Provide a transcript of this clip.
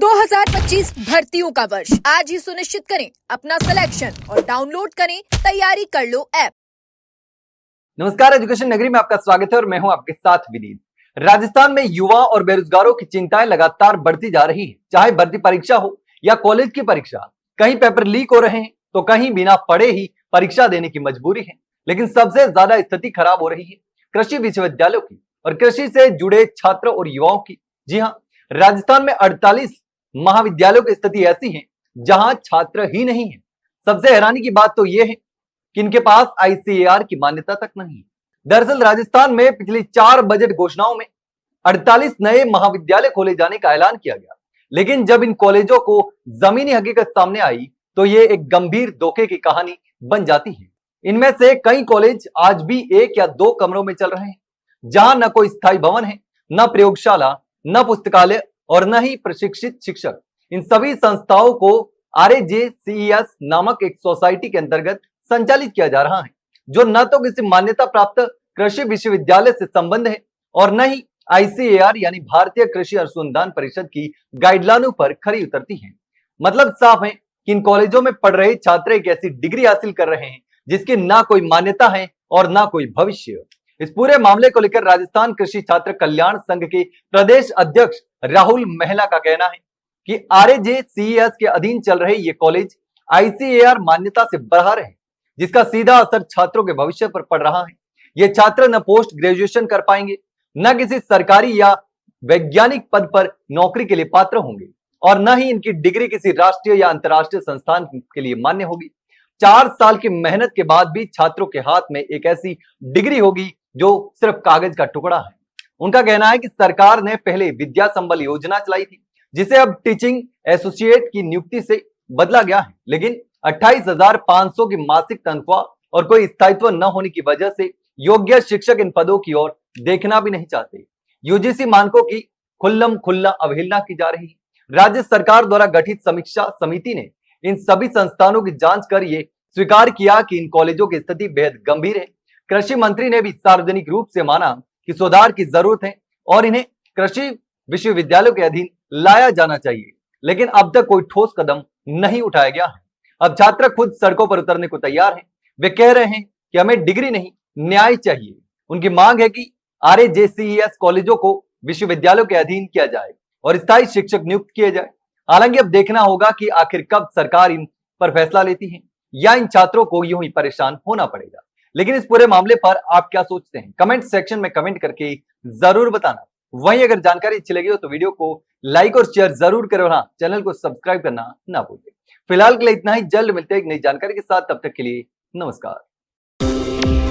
2025 भर्तियों का वर्ष आज ही सुनिश्चित करें अपना सिलेक्शन और डाउनलोड करें तैयारी कर लो ऐप। नमस्कार, एजुकेशन नगरी में आपका स्वागत है और मैं हूं आपके साथ विनीत। राजस्थान में युवा और बेरोजगारों की चिंताएं लगातार बढ़ती जा रही है। चाहे भर्ती परीक्षा हो या कॉलेज की परीक्षा, कहीं पेपर लीक हो रहे हैं तो कहीं बिना पढ़े ही परीक्षा देने की मजबूरी है। लेकिन सबसे ज्यादा स्थिति खराब हो रही है कृषि विश्वविद्यालयों की और कृषि से जुड़े छात्र और युवाओं की। जी हाँ, राजस्थान में 48 महाविद्यालयों की स्थिति ऐसी है जहां छात्र ही नहीं है। सबसे हैरानी की बात तो यह है कि इनके पास आईसीएआर की मान्यता तक नहीं है। दरअसल राजस्थान में पिछली 4 बजट घोषणाओं में 48 नए महाविद्यालय खोले जाने का ऐलान किया गया, लेकिन जब इन कॉलेजों को जमीनी हकीकत सामने आई तो ये एक गंभीर धोखे की कहानी बन जाती है। इनमें से कई कॉलेज आज भी 1 या 2 कमरों में चल रहे हैं, जहां न कोई स्थायी भवन है, न प्रयोगशाला, न पुस्तकालय और न ही प्रशिक्षित शिक्षक। इन सभी संस्थाओं को RAJCES नामक एक सोसाइटी के अंतर्गत संचालित किया जा रहा है, जो न तो किसी मान्यता प्राप्त कृषि विश्वविद्यालय से संबंध है और न ही आईसीएआर यानी भारतीय कृषि अनुसंधान परिषद की गाइडलाइनों पर खरी उतरती है। मतलब साफ है कि इन कॉलेजों में पढ़ रहे छात्र एक ऐसी डिग्री हासिल कर रहे हैं जिसकी ना कोई मान्यता है और ना कोई भविष्य। इस पूरे मामले को लेकर राजस्थान कृषि छात्र कल्याण संघ के प्रदेश अध्यक्ष राहुल महिला का कहना है कि RAJCES के अधीन चल रहे ये कॉलेज आईसीएआर मान्यता से बाहर है, जिसका सीधा असर छात्रों के भविष्य पर पड़ रहा है। ये छात्र न पोस्ट ग्रेजुएशन कर पाएंगे, न किसी सरकारी या वैज्ञानिक पद पर नौकरी के लिए पात्र होंगे और न ही इनकी डिग्री किसी राष्ट्रीय या अंतर्राष्ट्रीय संस्थान के लिए मान्य होगी। 4 साल की मेहनत के बाद भी छात्रों के हाथ में एक ऐसी डिग्री होगी जो सिर्फ कागज का टुकड़ा है। उनका कहना है कि सरकार ने पहले विद्या संबल योजना चलाई थी, जिसे अब टीचिंग एसोसिएट की नियुक्ति से बदला गया है, लेकिन 28,500 की मासिक तनख्वाह और कोई स्थायित्व न होने की वजह से योग्य शिक्षक इन पदों की ओर देखना भी नहीं चाहते। यूजीसी मानकों की खुल्लम खुल्ला अवहेलना की जा रही है। राज्य सरकार द्वारा गठित समीक्षा समिति ने इन सभी संस्थानों की जांच कर ये स्वीकार किया कि इन कॉलेजों की स्थिति बेहद गंभीर है। कृषि मंत्री ने भी सार्वजनिक रूप से माना कि सुधार की जरूरत है और इन्हें कृषि विश्वविद्यालयों के अधीन लाया जाना चाहिए, लेकिन अब तक कोई ठोस कदम नहीं उठाया गया है। अब छात्र खुद सड़कों पर उतरने को तैयार हैं। वे कह रहे हैं कि हमें डिग्री नहीं, न्याय चाहिए। उनकी मांग है कि RAJCES कॉलेजों को विश्वविद्यालयों के अधीन किया जाए और स्थायी शिक्षक नियुक्त किए जाए। हालांकि अब देखना होगा कि आखिर कब सरकार इन पर फैसला लेती है या इन छात्रों को यूं ही परेशान होना पड़ेगा। लेकिन इस पूरे मामले पर आप क्या सोचते हैं, कमेंट सेक्शन में कमेंट करके जरूर बताना। वहीं अगर जानकारी अच्छी लगी हो तो वीडियो को लाइक और शेयर जरूर करो। हाँ, चैनल को सब्सक्राइब करना ना भूलें। फिलहाल के लिए इतना ही, जल्द मिलते हैं एक नई जानकारी के साथ। तब तक के लिए नमस्कार।